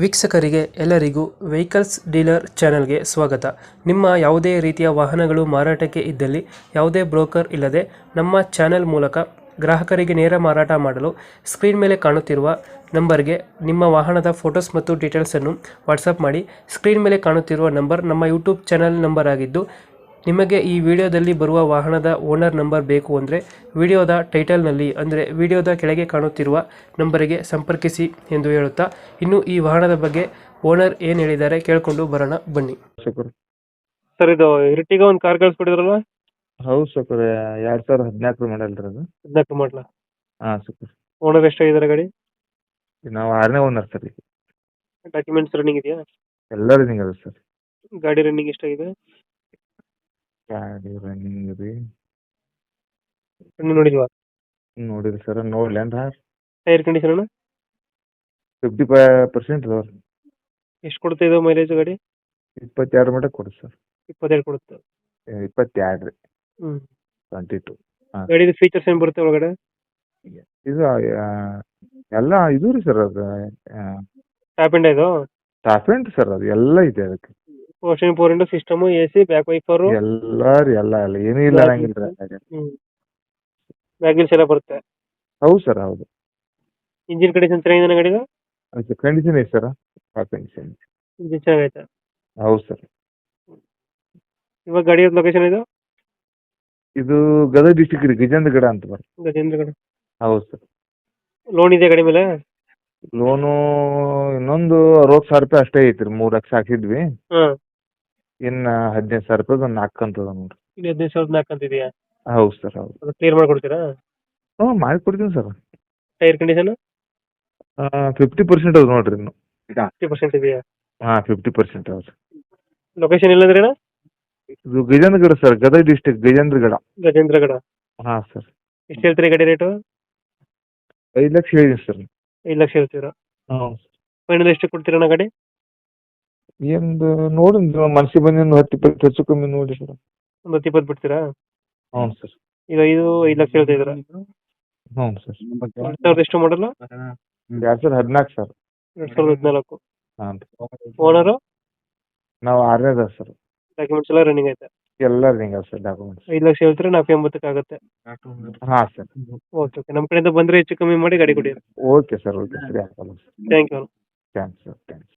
ವೀಕ್ಷಕರಿಗೆ ಎಲ್ಲರಿಗೂ vehicles dealer ಚಾನೆಲ್ಗೆ ಸ್ವಾಗತ. ನಿಮ್ಮ ಯಾವುದೇ ರೀತಿಯ ವಾಹನಗಳು ಮಾರಾಟಕ್ಕೆ ಇದ್ದಲ್ಲಿ ಯಾವುದೇ ಬ್ರೋಕರ್ ಇಲ್ಲದೆ ನಮ್ಮ ಚಾನೆಲ್ ಮೂಲಕ ಗ್ರಾಹಕರಿಗೆ ನೇರ ಮಾರಾಟ ಮಾಡಲು ಸ್ಕ್ರೀನ್ ಮೇಲೆ ಕಾಣುತ್ತಿರುವ ನಂಬರ್ಗೆ ನಿಮ್ಮ ವಾಹನದ ಫೋಟೋಸ್ ಮತ್ತು ಡೀಟೇಲ್ಸನ್ನು ವಾಟ್ಸಪ್ ಮಾಡಿ. ಸ್ಕ್ರೀನ್ ಮೇಲೆ ಕಾಣುತ್ತಿರುವ ನಂಬರ್ ನಮ್ಮ ಯೂಟ್ಯೂಬ್ ಚಾನೆಲ್ ನಂಬರ್ ಆಗಿದ್ದು, ನಿಮಗೆ ಈ ವಿಡಿಯೋದಲ್ಲಿ ಬರುವ ವಾಹನದ ಓನರ್ ನಂಬರ್ ಬೇಕು ಅಂದರೆ ವಿಡಿಯೋದ ಟೈಟಲ್ನಲ್ಲಿ ಅಂದರೆ ವಿಡಿಯೋದ ಕೆಳಗೆ ಕಾಣುತ್ತಿರುವ ನಂಬರಿಗೆ ಸಂಪರ್ಕಿಸಿ ಎಂದು ಹೇಳುತ್ತಾ, ಇನ್ನು ಈ ವಾಹನದ ಬಗ್ಗೆ ಓನರ್ ಏನು ಹೇಳಿದ್ದಾರೆ ಕೇಳಿಕೊಂಡು ಬರೋಣ ಬನ್ನಿ. ಶುಕ್ರ ಸರ್, ಇದು ಇರ್ಟಿಗ ಒಂದು ಕಾರ್ ಕಳಿಸ್ಕೊಟ್ಟಿದ್ರಲ್ಲ, ಹೌದು ಶುಕ್ರ 2014 ಮಾಡಲ್ ರೀ ಅದು. 14 ಮಾಡಲ. ಹಾಂ ಶುಕ್ರ, ಓನರ್ ಎಷ್ಟಾಗಿದ್ದಾರೆ ಗಾಡಿ? ನಾವು 6ನೇ ಓನರ್ ಸರ್. ಈಗ ಡಾಕ್ಯುಮೆಂಟ್ಸ್ ರನ್ನಿಂಗ್ ಇದೆಯಾ? ಎಲ್ಲ ರನ್ನಿಂಗ್ ಅದ ಸರ್. ಗಾಡಿ ರನ್ನಿಂಗ್ ಎಷ್ಟಾಗಿದೆ? ಗಾಡಿ ರನ್ನಿಂಗ್ ರೀ ರನ್ನಿಂಗ್ ನೋಡಿಲ್ವಾ? ನೋಡಿರಿ ಸರ್, ನೋಡ್ಲೇನ್ರ ಟೈರ್ ಕಂಡೀಷನ್ 50% ಅದಾವ ರೀ. ಎಷ್ಟು ಕೊಡ್ತಾ ಇದಾವೆ ಮೈಲೇಜ್ ಗಾಡಿ? 22 ಮಟ್ಟ ಕೊಡಿ ಸರ್. 22 ಕೊಡುತ್ತೆ. 22 ರೀ, ಹ್ಞೂ 22. ಹಾಂ, ಗಾಡಿದು ಫೀಚರ್ಸ್ ಏನು ಬರುತ್ತೆ ಒಳಗಡೆ? ಇದು ಎಲ್ಲ ಇದು ರೀ ಸರ್. ಅದು ಟಾಪ್ ಎಂಡ್ ಇದು? ಟಾಪ್ ಎಂಡ್ ಸರ್, ಅದು ಎಲ್ಲ ಇದೆ ಅದಕ್ಕೆ. Portion 4 into system, A C, back wiper ಎಲ್ಲ ರೀ, ಎಲ್ಲ ಏನೂ ಇಲ್ಲ ಅನ್ನಂಗಿಲ್ಲ ರೀ. ಹ್ಞೂ ಬ್ಯಾಕ್ ವೀಲ್ಸ್ ಎಲ್ಲ ಬರುತ್ತೆ. ಹೌದು ಸರ್, ಹೌದು. ಇಂಜಿನ್ ಕಂಡೀಷನ್ ಚೆನ್ನಾಗಿದೆ ಗಾಡಿದು? ಅದಕ್ಕೆ ಕಂಡೀಷನ್ ಐತೆ ಸರ್, ಆ ಕಂಡೀಷನ್. ಇಂಜಿನ್ ಚೆನ್ನಾಗೈತೆ. ಹೌದು ಸರ್. ಇವಾಗ ಗಾಡಿ ಲೊಕೇಶನ್ ಇದು? ಇದು ಗದಗ ಡಿಸ್ಟಿಕ್ ರೀ, ಗಜೇಂದ್ರಗಡ ಅಂತ ಬರ್ತದೆ. ಗಜೇಂದ್ರಗಡ. ಹೌದು ಸರ್. ಲೋನ್ ಇದೆ ಗಾಡಿ ಮೇಲೆ? ಲೋನು ಇನ್ನೊಂದು 60,000 ರೂಪಾಯಿ ಅಷ್ಟೇ ಐತ್ರಿ. 3 ಲಕ್ಷ ಹಾಕಿದ್ವಿ. ಹಾಂ. ಇನ್ನು 15,000 ರೂಪಾಯಿ ಒಂದು 4 ಕಂತು ಅದ ನೋಡ್ರಿ. ಇನ್ನು 15,400 ಅಂತಿದೆಯಾ? ಹೌದು ಸರ್, ಹೌದು. ಅದು ಕ್ಲಿಯರ್ ಮಾಡ್ಕೊಡ್ತೀರಾ? ಹ್ಞೂ, ಮಾಡಿಕೊಡ್ತೀನಿ ಸರ್. ಟೈರ್ ಕಂಡೀಷನ್ 50% ಅದ ನೋಡ್ರಿ ಇನ್ನು. 50% ಇದೆಯಾ? ಹಾಂ, 50% ಅದ. ಲೊಕೇಶನ್ ಎಲ್ಲಂದ್ರೆ ಅಣ್ಣ? ಇದು ಗಜೇಂದ್ರಗಡ ಸರ್, ಗದಗ ಡಿಸ್ಟಿಕ್ ಗಜೇಂದ್ರಗಡ. ಗಜೇಂದ್ರಗಡ. ಹಾಂ ಸರ್. ಎಷ್ಟು ಹೇಳ್ತೀರಿ ಗಾಡಿ ರೇಟು? 5 ಲಕ್ಷ ಹೇಳಿದ್ದೀನಿ ಸರ್. 5 ಲಕ್ಷ ಹೇಳ್ತೀರಾ? ಹ್ಞೂ. ಫೈನಲ್ ಎಷ್ಟು ಕೊಡ್ತೀರಣ್ಣ ಗಾಡಿ? ಏನು ನೋಡಿ ಮನಸ್ಸಿಗೆ ಬಂದು ಒಂದು 10-20 ಹೆಚ್ಚು ಕಮ್ಮಿ ನೋಡಿ ಸರ್. ಒಂದು 10-20 ಬಿಡ್ತೀರಾ? ಹ್ಞೂ ಸರ್. ಈಗ ಇದು 5 ಲಕ್ಷ ಹೇಳ್ತಾ ಇದ್ದೀರಾ? ಹ್ಞೂ ಸರ್. 2000 ಎಷ್ಟು ಮಾಡಲ್ಲ? 2014 ಸರ್. 2014. ಹಾಂ. ಓನರು? ನಾವು 6ನೇದ ಸರ್. ಡಾಕ್ಯುಮೆಂಟ್ಸ್ ಎಲ್ಲ ರನ್ನಿಂಗ್ ಐತೆ? ಎಲ್ಲ ರನ್ನಿಂಗ್ ಅದ ಸರ್ ಡಾಕ್ಯುಮೆಂಟ್ಸ್. 5 ಲಕ್ಷ ಹೇಳ್ತೀರಾ, 480 ಆಗುತ್ತೆ. ಹಾಂ ಸರ್. ಓಕೆ ಓಕೆ, ನಮ್ಮ ಕಡೆಯಿಂದ ಬಂದರೆ ಹೆಚ್ಚು ಕಮ್ಮಿ ಮಾಡಿ ಗಾಡಿ ಕೊಡಿ. ಓಕೆ ಸರ್, ಓಕೆ ಸರಿ, ಆಗಲ್ಲ sir. Thank you. Thanks sir, thanks.